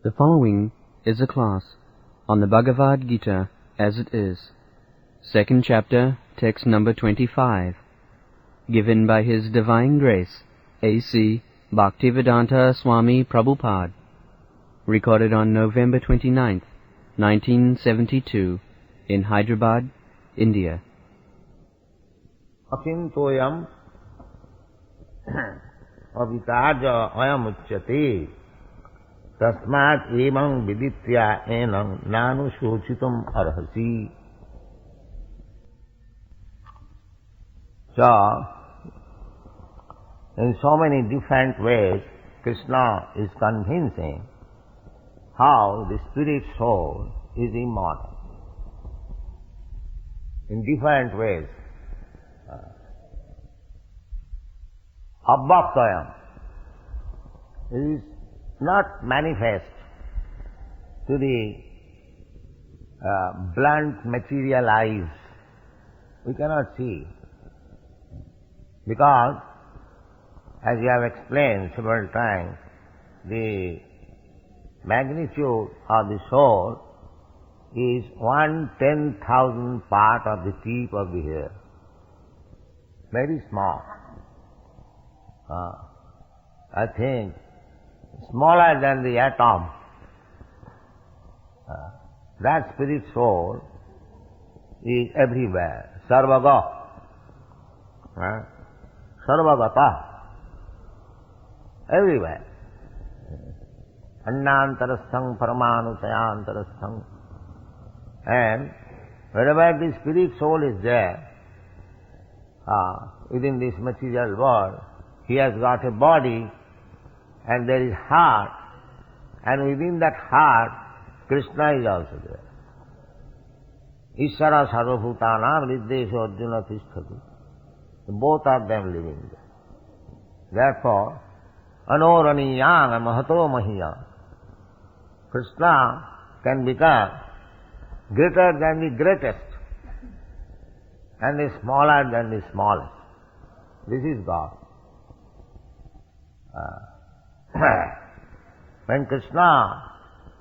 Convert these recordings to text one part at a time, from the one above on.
The following is a class on the Bhagavad-gītā As It Is, second chapter, text number 25, given by His Divine Grace, A.C. Bhaktivedanta Swami Prabhupada, recorded on November 29th, 1972, in Hyderabad, India. Acintoyam avitaja ayam uchyate tasmat emang viditya enam nanu shochitam arhasi. So, in so many different ways, Krishna is convincing how the spirit soul is immortal. In different ways. Abhaktayam is not manifest to the blunt material eyes. We cannot see. Because, as you have explained several times, the magnitude of the soul is 1/10,000th part of the tip of the hair. Very small. I think smaller than the atom. That spirit soul is everywhere. Sarvaga. Sarvagata. Everywhere. Annantarasthang paramanusayantarasthang. And wherever the spirit soul is there, within this material world, he has got a body and there is heart, and within that heart, Krishna is also there. Ishvara sarvabhutanam riddeshu arjuna tisthati. Both of them living there. Therefore, anoraniyang mahato mahiyang. Krishna can become greater than the greatest and the smaller than the smallest. This is God. When Krishna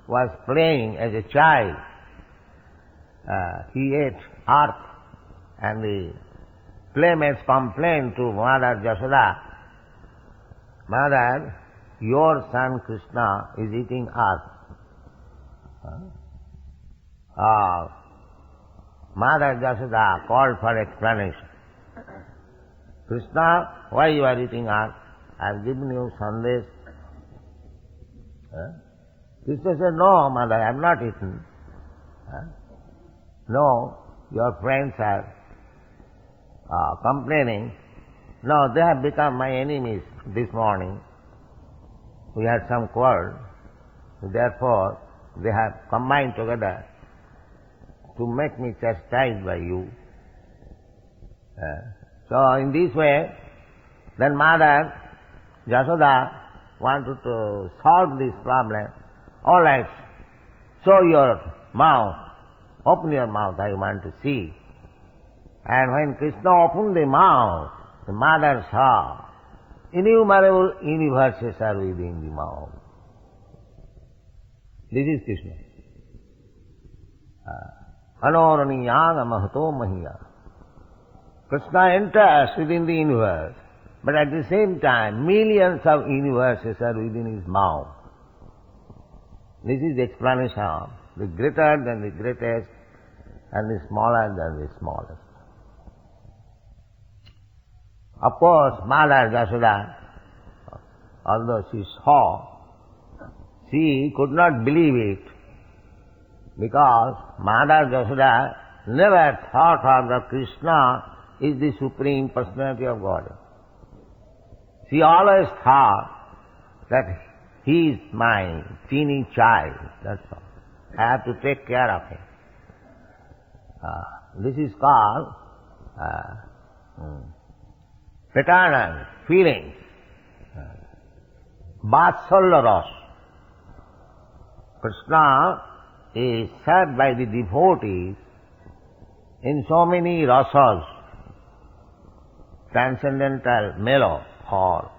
was playing as a child, he ate earth, and the playmates complained to Mother Yashoda, Mother, your son Krishna is eating earth. Mother Yashoda called for explanation. Krishna, why you are eating earth? I have given you sandesh. Krishna said, no, mother, I have not eaten. No, your friends are complaining. No, they have become my enemies this morning. We had some quarrel. Therefore, they have combined together to make me chastised by you. So in this way, then Mother Yashoda wanted to solve this problem. All right, show your mouth, open your mouth, I want to see. And when Krishna opened the mouth, the mother saw innumerable universes are within the mouth. This is Krishna. Anoraniyang mahato mahiya. Krishna enters within the universe, but at the same time, millions of universes are within his mouth. This is the explanation of the greater than the greatest and the smaller than the smallest. Of course, Mother Yashoda, although she saw, she could not believe it, because Mother Yashoda never thought of that Krishna is the Supreme Personality of God. She always thought that he is my teeny child, that's all. I have to take care of him. This is called paternal feelings, Vatsalya Rasa. Krishna is served by the devotees in so many rasas, transcendental, mellow, or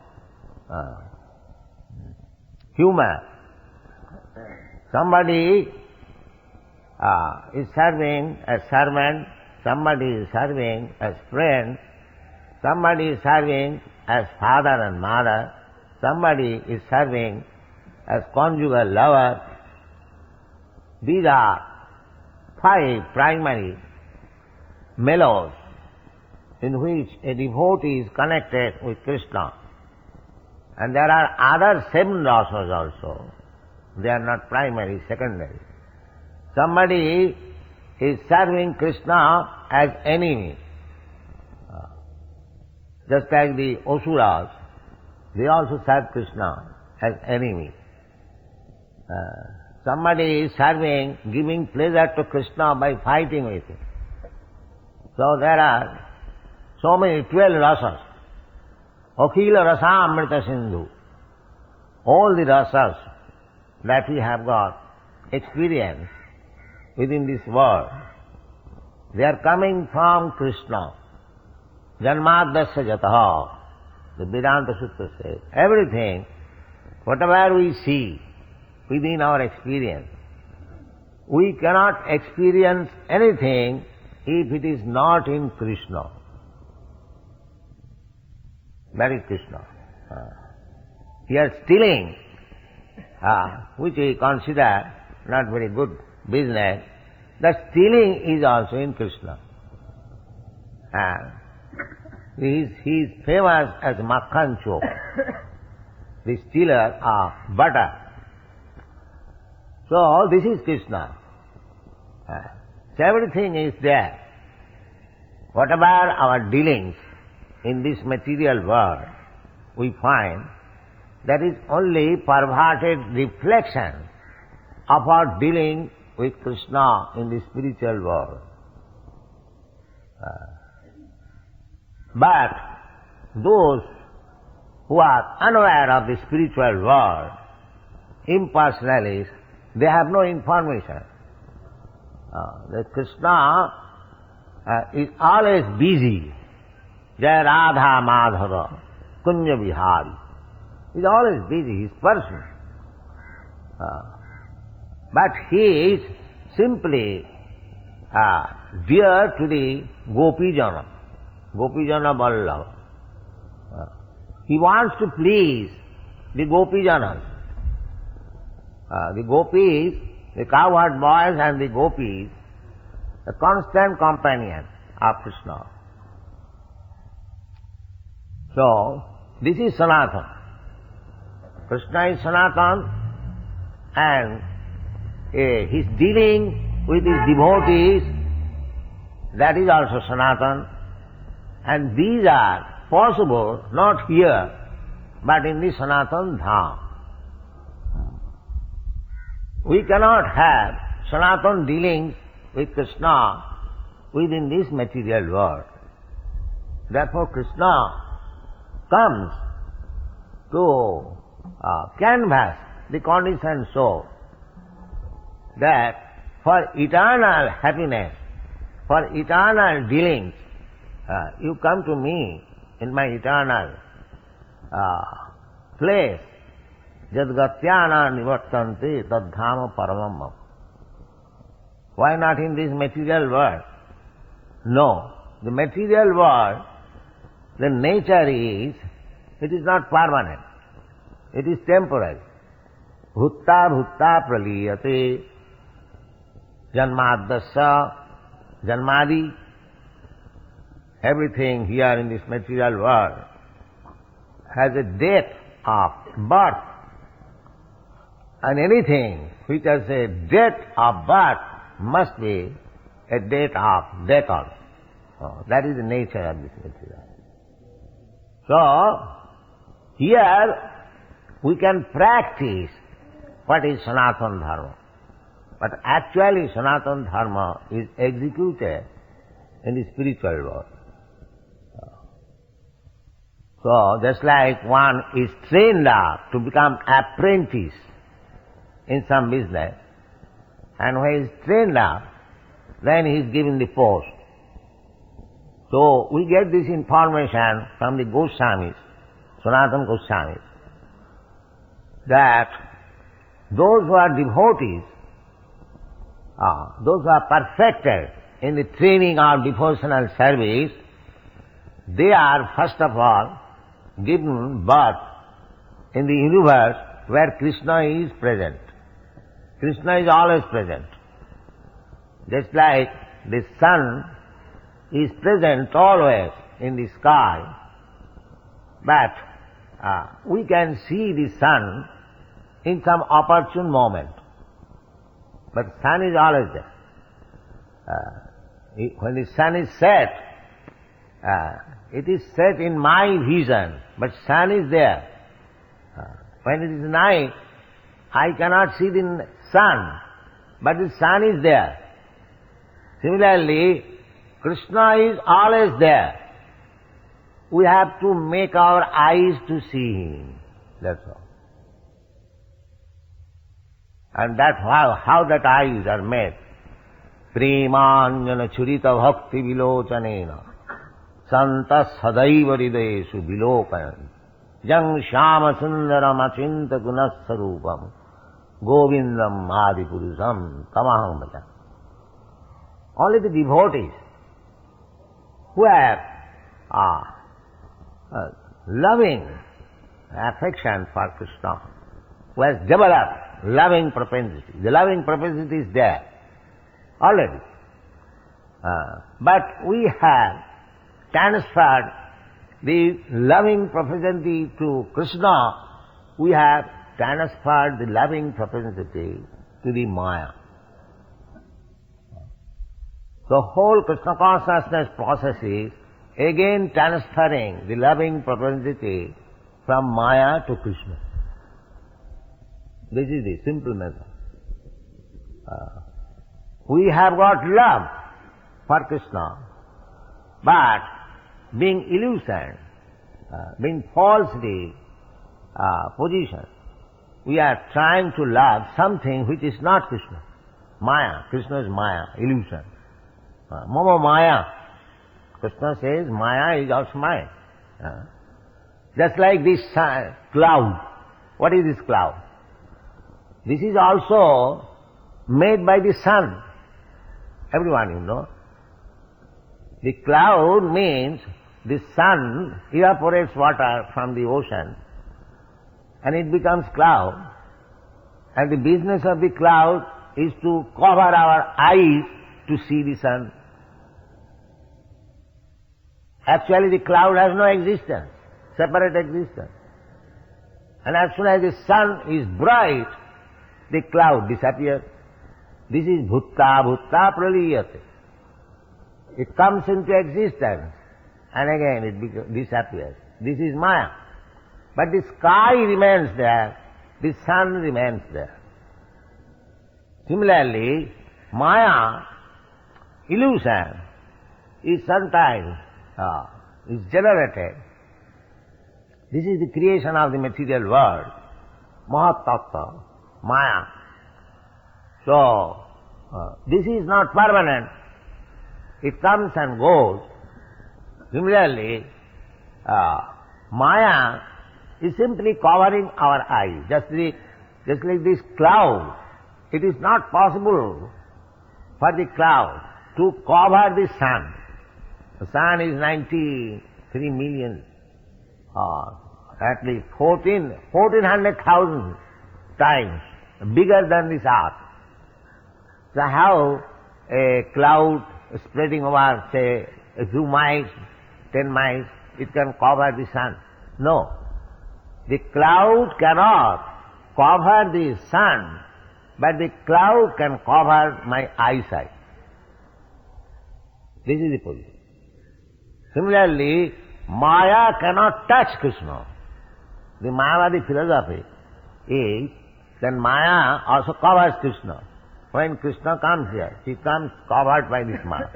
humor, Somebody is serving as servant, somebody is serving as friend, somebody is serving as father and mother, somebody is serving as conjugal lover. These are 5 primary mellows in which a devotee is connected with Krishna. And there are other 7 rasas also. They are not primary, secondary. Somebody is serving Krishna as enemy. Just like the Asuras, they also serve Krishna as enemy. Somebody is serving, giving pleasure to Krishna by fighting with him. So there are so many 12 rasas. Akhila rasa amrita sindhu. All the rasas that we have got experience within this world, they are coming from Krishna. Janmadasya jataha. The Vedanta Sutra says, everything, whatever we see within our experience, we cannot experience anything if it is not in Krishna. That is Krishna. Here stealing, which we consider not very good business, that stealing is also in Krishna. He is famous as Makhan Chok, the stealer of butter. So this is Krishna. So everything is there. Whatever our dealings in this material world, we find that is only perverted reflection of our dealing with Krishna in the spiritual world. But those who are unaware of the spiritual world, impersonalists, they have no information. That Krishna is always busy. Jai Radha Madhava Kunja Vihari. He is always busy, he is person. But he is simply dear to the Gopijana, Gopijana Vallabha. He wants to please the Gopijanas. The gopis, the cowherd boys and the gopis, the constant companion of Krishna. So, this is Sanatana. Krishna is Sanatana, and his dealing with his devotees, that is also Sanatana. And these are possible not here, but in the Sanatana Dham. We cannot have Sanatana dealings with Krishna within this material world. Therefore Krishna comes to canvass the conditioned soul that for eternal happiness, for eternal dealings, you come to me in my eternal place. Jadgatyana nivartanti tadhama paramam. Why not in this material world? No. The material world, the nature is, it is not permanent. It is temporary. Bhutta bhutta praliyate janmadasya janmadi. Everything here in this material world has a date of birth. And anything which has a date of birth must be a date of death also. So that is the nature of this material. So, here we can practice what is Sanatana Dharma. But actually Sanatana Dharma is executed in the spiritual world. So, just like one is trained up to become apprentice in some business, and when he is trained up, then he is given the post. So, we get this information from the Goswamis, Sanatana Goswamis, that those who are devotees, those who are perfected in the training of devotional service, they are first of all given birth in the universe where Krishna is present. Krishna is always present. Just like the sun is present always in the sky, but we can see the sun in some opportune moment. But sun is always there. When the sun is set, it is set in my vision, but sun is there. When it is night, I cannot see the sun, but the sun is there. Similarly, Krishna is always there. We have to make our eyes to see Him. That's all. And that's how that eyes are made. Premanjana churita bhakti vilochanena santa sadaiva hridayesu vilokayan jang shama sundaram achinta gunasarupam govindam adipurusam tamaham bhajan. Only the devotees who have loving affection for Krishna, who has developed loving propensity. The loving propensity is there already. But we have transferred the loving propensity to Krishna. We have transferred the loving propensity to the Maya. The whole Krishna consciousness process is again transferring the loving propensity from Maya to Krishna. This is the simple method. We have got love for Krishna, but being illusioned, being falsely positioned, we are trying to love something which is not Krishna. Maya. Krishna is Maya, illusion. Mama Maya. Krishna says Maya is also mine. Just like this cloud. What is this cloud? This is also made by the sun. Everyone you know. The cloud means the sun evaporates water from the ocean and it becomes cloud. And the business of the cloud is to cover our eyes to see the sun. Actually the cloud has no existence, separate existence. And as soon as the sun is bright, the cloud disappears. This is bhutta praliyate. It comes into existence and again it disappears. This is Maya. But the sky remains there, the sun remains there. Similarly, Maya, illusion, is sometimes is generated. This is the creation of the material world, Mahat Tattva, Maya. So, this is not permanent. It comes and goes. Similarly, Maya is simply covering our eyes. Just like this cloud, it is not possible for the cloud to cover the sun. The sun is 93 million, at least 1400,000 times bigger than this earth. So how a cloud spreading over, say, a few miles, 10 miles, it can cover the sun? No. The cloud cannot cover the sun, but the cloud can cover my eyesight. This is the position. Similarly, Maya cannot touch Krishna. The Mayavadi philosophy is that Maya also covers Krishna. When Krishna comes here, he comes covered by this Maya.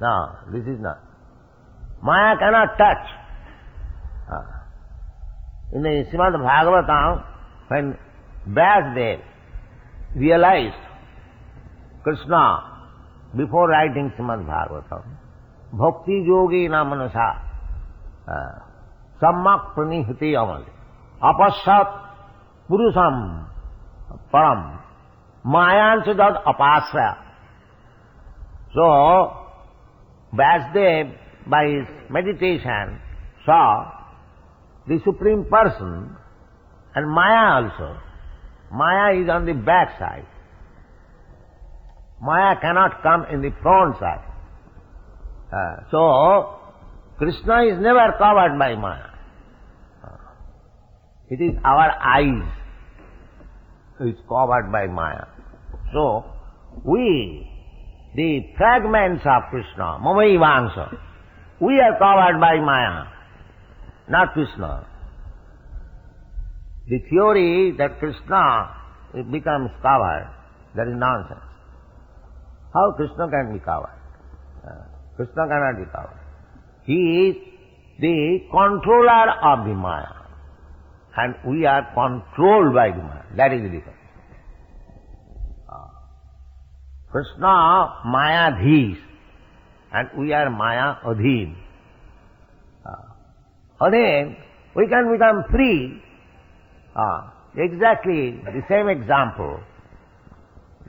No, this is not. Maya cannot touch. In the Shrimad Bhagavatam, when Vyasadeva realized Krishna before writing Shrimad Bhagavatam, Bhakti yogi na manasa sammak pranihati amali apashat purusam param, mayansa dad apasya. So, Vasudev, by his meditation, saw the Supreme Person and Maya also. Maya is on the back side. Maya cannot come in the front side. So, Krishna is never covered by Maya. It is our eyes which is covered by Maya. So, we, the fragments of Krishna, Mamaivansa, we are covered by Maya, not Krishna. The theory that Krishna becomes covered, that is nonsense. How Krishna can be covered? Krishna cannot be covered. He is the controller of the Maya, and we are controlled by the Maya. That is the difference. Krishna Mayadhis, and we are Maya Adhin. Then we can become free. Exactly the same example,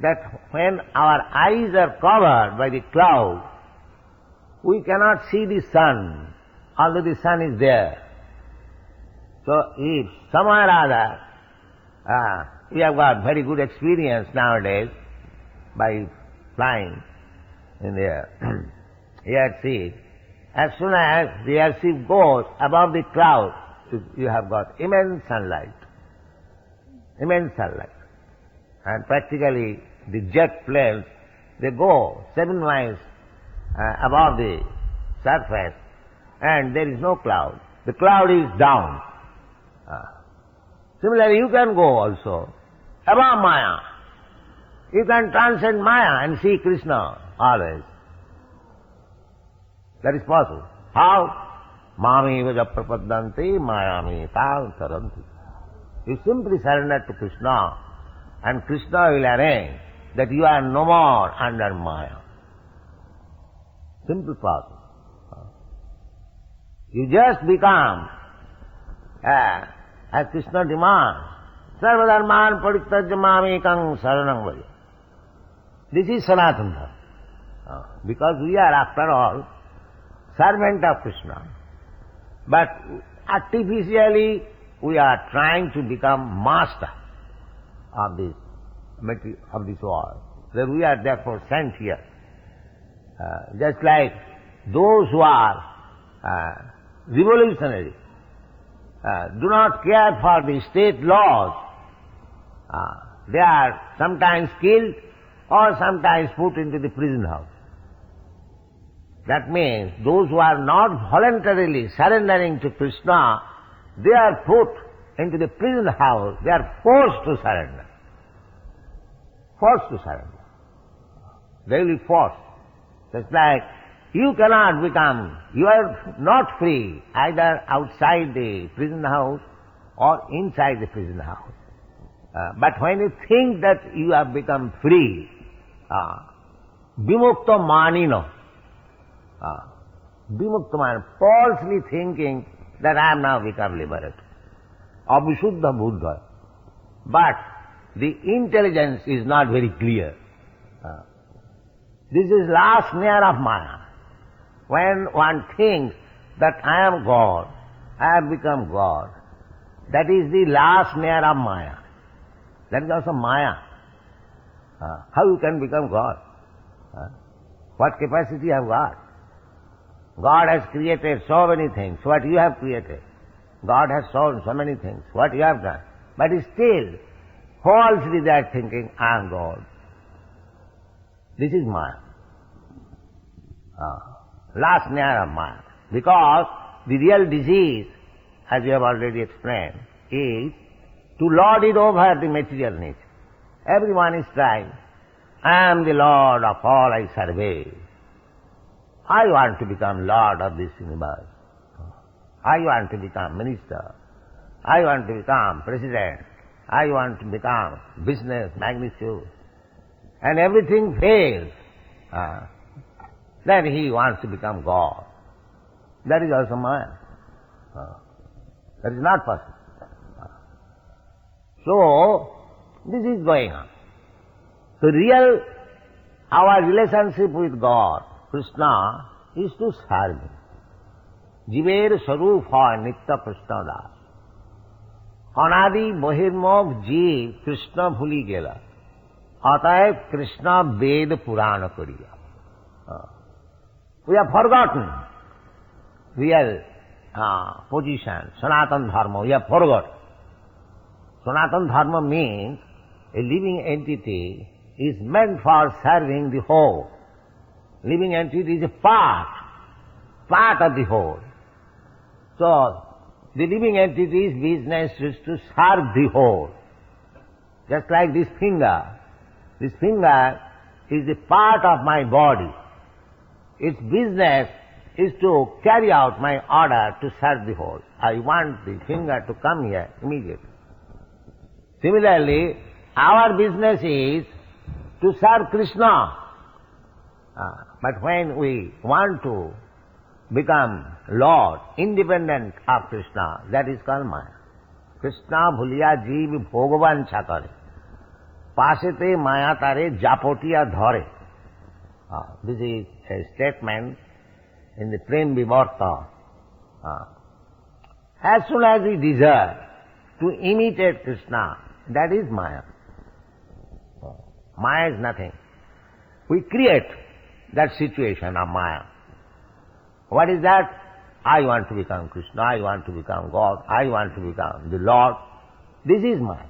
that when our eyes are covered by the cloud, we cannot see the sun, although the sun is there. So if somewhere or other, we have got very good experience nowadays by flying in the airship. As soon as the airship goes above the clouds, you have got immense sunlight. Immense sunlight. And practically the jet planes, they go 7 miles above the surface, and there is no cloud. The cloud is down. Similarly, you can go also above Maya. You can transcend Maya and see Krishna always. That is possible. How? Mami vaja prapadanti mayami tal taranti. You simply surrender to Krishna, and Krishna will arrange that you are no more under Maya. Simple process. You just become, as Krishna demands, sarvadharman parityajya mamekam saranam vaja. This is Sanatana. Because we are, after all, servant of Krishna. But artificially we are trying to become master of this world. That we are therefore sent here. Just like those who are revolutionary, do not care for the state laws. They are sometimes killed or sometimes put into the prison house. That means those who are not voluntarily surrendering to Krishna, they are put into the prison house. They are forced to surrender. Forced to surrender. They will be forced. Just like you cannot become, you are not free either outside the prison house or inside the prison house. But when you think that you have become free, vimukta manino, vimukta manino, falsely thinking that I am now become liberated. Abhishuddha buddha. But the intelligence is not very clear. This is last snare of Maya. When one thinks that I am God, I have become God, that is the last snare of Maya. That is also Maya. How you can become God? What capacity you have got? God has created so many things. What you have created? God has shown so many things. What you have done? But still, falsely they are thinking, I am God. This is Maya. Last snare of Maya. Because the real disease, as we have already explained, is to lord it over the material nature. Everyone is trying, I am the Lord of all I survey. I want to become Lord of this universe. I want to become minister. I want to become president. I want to become business magnitude. And everything fails. Then he wants to become God. That is also Maya. That is not possible. So, This is going on. So our relationship with God, Krishna, is to serve Him. Jiver Sarup hoy Nitya Krishna Das. Anadi Bahirmokh Jeev Krishna bhuli gela. Ataev Krishna Ved Purana kariya. We have forgotten real position, Sanatana Dharma, we have forgotten. Sanatana Dharma means a living entity is meant for serving the whole. Living entity is a part of the whole. So, the living entity's business is to serve the whole. Just like this finger. This finger is a part of my body. Its business is to carry out my order to serve the whole. I want the finger to come here immediately. Similarly, our business is to serve Krishna. But when we want to become Lord, independent of Krishna, that is called Maya. Krishna bhuliya jeev bhagavan chakare. Pasete maya tare japotiya dhare. This is a statement in the Prem Vivarta. As soon as we desire to imitate Krishna, that is Maya. Maya is nothing. We create that situation of Maya. What is that? I want to become Krishna, I want to become God, I want to become the Lord. This is Maya.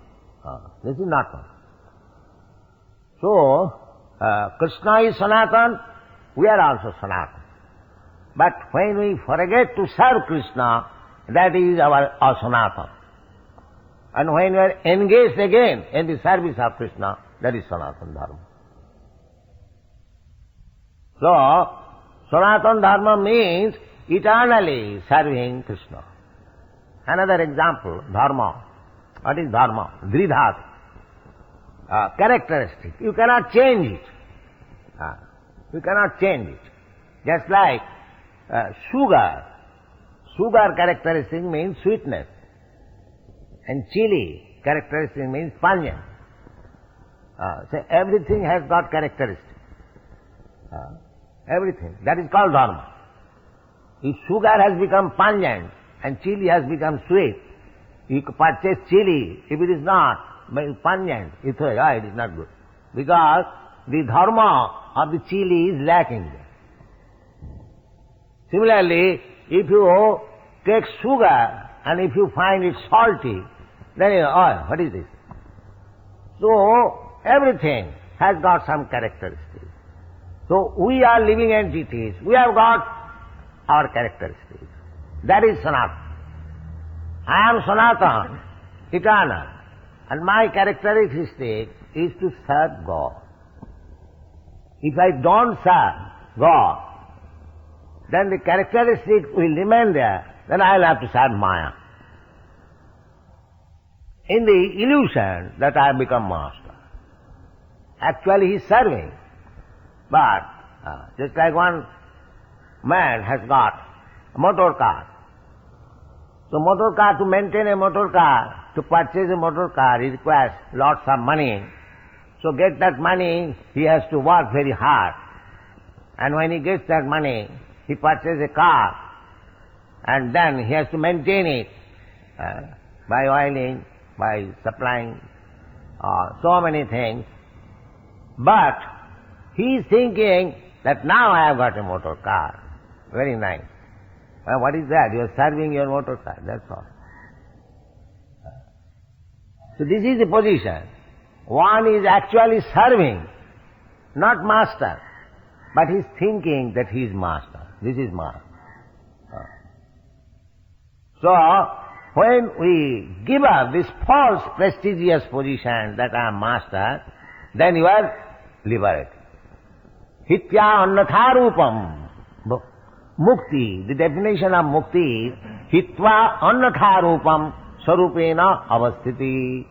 This is not Maya. So, Krishna is Sanatana, we are also Sanatana. But when we forget to serve Krishna, that is our asanatana. And when we are engaged again in the service of Krishna, that is Sanatana Dharma. So, Sanatana Dharma means eternally serving Krishna. Another example, dharma. What is dharma? Dridhat. Characteristic. You cannot change it. You cannot change it. Just like sugar. Sugar characteristic means sweetness. And chili characteristic means pungent. So everything has got characteristic. Everything. That is called dharma. If sugar has become pungent and chili has become sweet, you purchase chili. If it is not pungent, you say, it is not good. Because the dharma of the chili is lacking there. Similarly, if you take sugar and if you find it salty, then you know, what is this? So, everything has got some characteristics. So, we are living entities. We have got our characteristics. That is Sanatana. I am Sanatana, eternal. And my characteristic is to serve God. If I don't serve God, then the characteristics will remain there. Then I will have to serve Maya. In the illusion that I have become master. Actually he is serving. But just like one man has got a motor car. So motor car, to maintain a motor car, to purchase a motor car, he requires lots of money. So get that money, he has to work very hard. And when he gets that money, he purchases a car. And then he has to maintain it by oiling, by supplying so many things. But he is thinking that now I have got a motor car. Very nice. Well, what is that? You are serving your motor car, that's all. So this is the position. One is actually serving, not master. But he is thinking that he is master. This is master. So, when we give up this false prestigious position that I am master, then you are liberated. Hitya annatharupam. Mukti, the definition of mukti is hitva annatharupam sarupena avasthiti.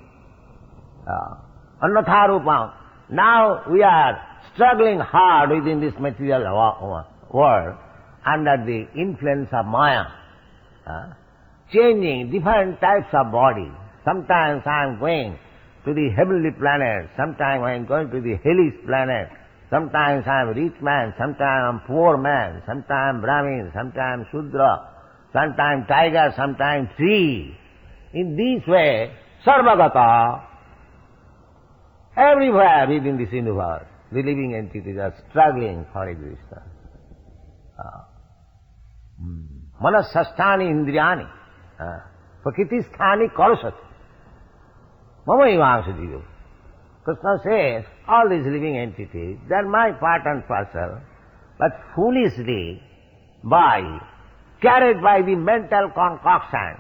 Annatharupam. Now we are struggling hard within this material world under the influence of Maya. Changing different types of body. Sometimes I am going to the heavenly planet, sometimes I am going to the hellish planet, sometimes I am rich man, sometimes I am poor man, sometimes I am Brahmin, sometimes I am Shudra, sometimes tiger, sometimes tree. In this way, sarvagata, everywhere within this universe, the living entities are struggling for existence. Manasasthani indriyani, prakritisthani karusati, mama ivangsadiyo. Krishna says, all these living entities, they are my part and parcel, but foolishly, carried by the mental concoction,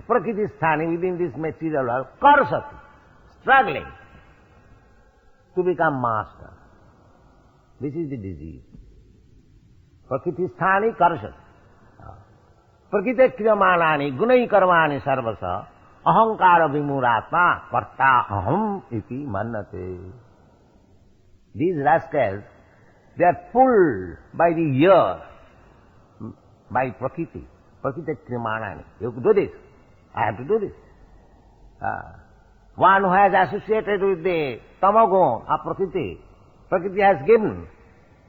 prakritisthani within this material world, karusati, struggling to become master. This is the disease. Prakritisthani karusati. Prakriti kriyamanani gunai karmani sarvasa ahankara vimuratma karta aham iti mannate. These rascals, they are pulled by the ear, by Prakriti. Prakriti kriyamanani. You do this. I have to do this. One who has associated with the tamagun of Prakriti, Prakriti has given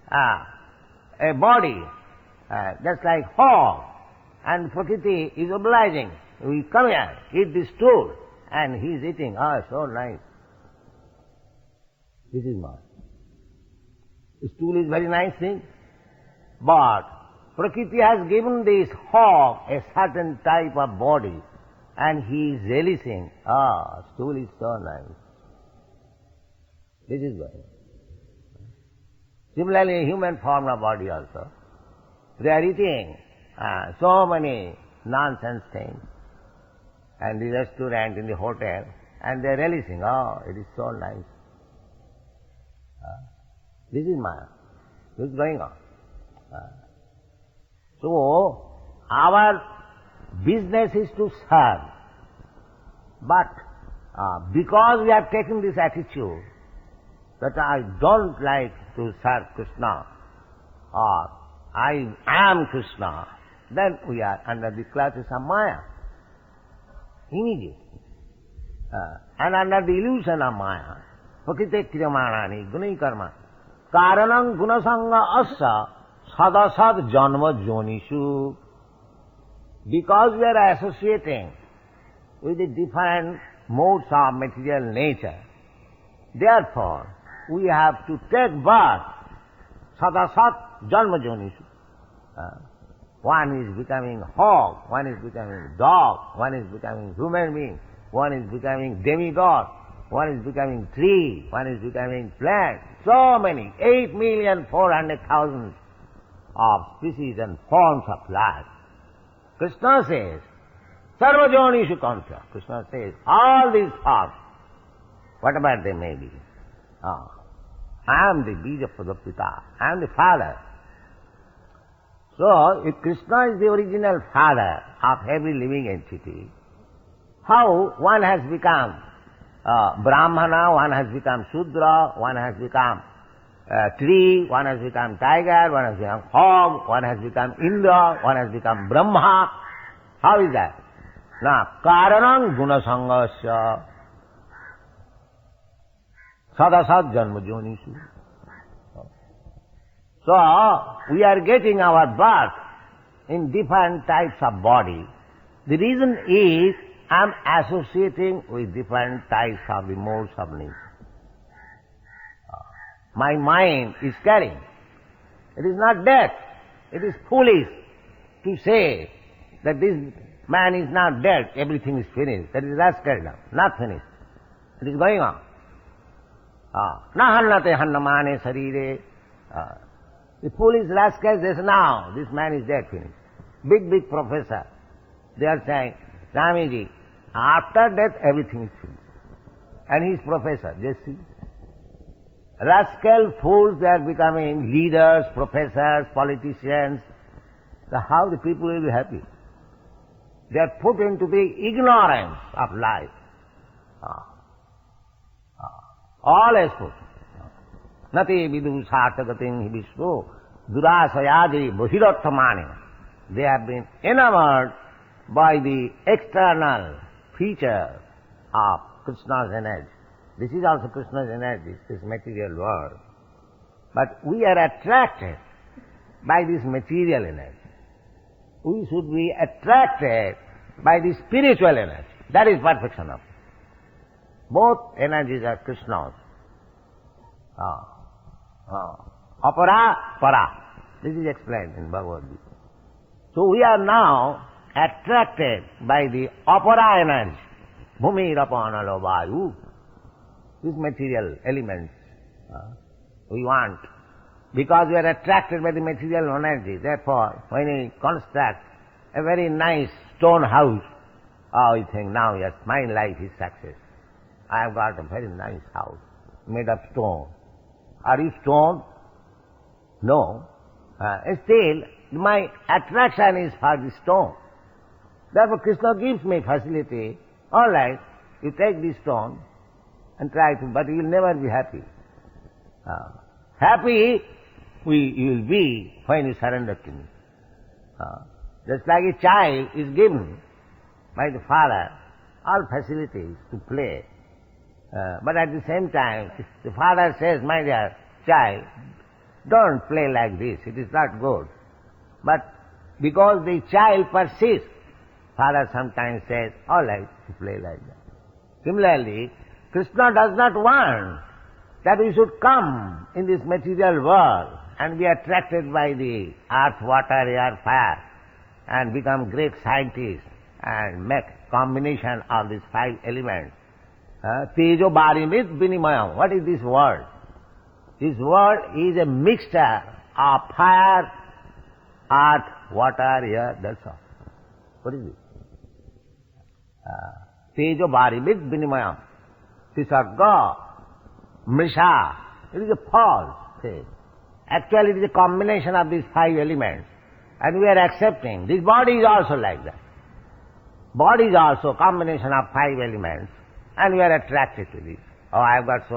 a body just like hog, and Prakriti is obliging. We come here, eat this stool, and he is eating. So nice. This is mine. The stool is very nice thing, but Prakriti has given this hog a certain type of body, and he is relishing. Stool is so nice. This is going. Similarly, human form of body also. They are eating so many nonsense things, and the restaurant, in the hotel, and they are relishing. It is so nice. This is Maya. This is going on. So, our business is to serve. But because we have taken this attitude that I don't like to serve Krishna, or I am Krishna, then we are under the clutches of Maya. Immediately. And under the illusion of Maya, Prakriti kriyamanani gunai karma karanam gunasanga asa sadasad janma jonishu. Because we are associating with the different modes of material nature, therefore we have to take birth sadasat janma jonishu. One is becoming hog, one is becoming dog, one is becoming human being, one is becoming demigod, one is becoming tree, one is becoming plant. So many, 8,400,000 of species and forms of life. Krishna says, sarvajonishu kanta. Krishna says, all these forms, whatever they may be, I am the bija pradapita, I am the father. So, if Krishna is the original father of every living entity, how one has become Brahmana, one has become Shudra, one has become tree, one has become tiger, one has become hog, one has become Indra, one has become Brahma. How is that? Now, karanam gunasangasya sadasad janma jonishu. So, we are getting our birth in different types of body. The reason is, I am associating with different types of the modes of nature. My mind is carrying. It is not death. It is foolish to say that this man is not dead, everything is finished. That is rascal, not finished. It is going on. Na hannate hannamane sarire. The foolish rascals, they say, now, this man is dead, finished. Big professor. They are saying, Swamiji, after death, everything is finished. And he is professor, just see. Rascal fools, they are becoming leaders, professors, politicians. So how the people will be happy? They are put into the ignorance of life. All is put. Nati vidu sartagatim hibispo durasayadi bhirattamani. They have been enamored by the external feature of Krishna's energy. This is also Krishna's energy, this material world. But we are attracted by this material energy. We should be attracted by the spiritual energy. That is perfection of. Both energies are Krishna's. Apara, para. This is explained in Bhagavad-gītā. So we are now attracted by the apara energy. Bhumi, rapana, vayu. These material elements we want. Because we are attracted by the material energy. Therefore, when we construct a very nice stone house, we think, now yes, my life is success. I have got a very nice house made of stone. Are you stone? No. Still, my attraction is for the stone. Therefore, Krishna gives me facility. All right, you take this stone and try to, but you will never be happy. Happy you will be when you surrender to me. Just like a child is given by the father all facilities to play. But at the same time, the father says, my dear child, don't play like this, it is not good. But because the child persists, father sometimes says, all right, to play like that. Similarly, Krishna does not want that we should come in this material world and be attracted by the earth, water, air, fire and become great scientists and make combination of these five elements. Tejo Barimit Vinimayam. What is this word? This word is a mixture of fire, earth, water, air, that's all. What is it? Tejo Barimit Vinimayam. Tisarga, Mrisha. It is a false thing. Actually, it is a combination of these five elements. And we are accepting. This body is also like that. Body is also a combination of five elements. And we are attracted to this. Oh, I have got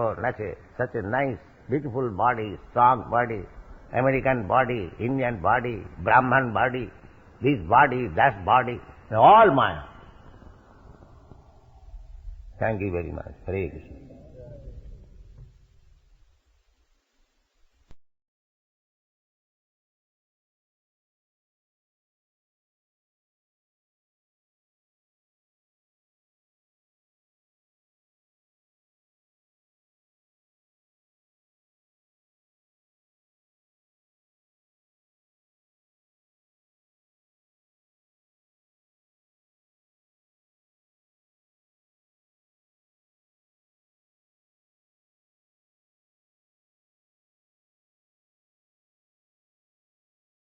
such a nice, beautiful body, strong body, American body, Indian body, Brahman body, this body, that body, all Maya. Thank you very much. Hare Krishna.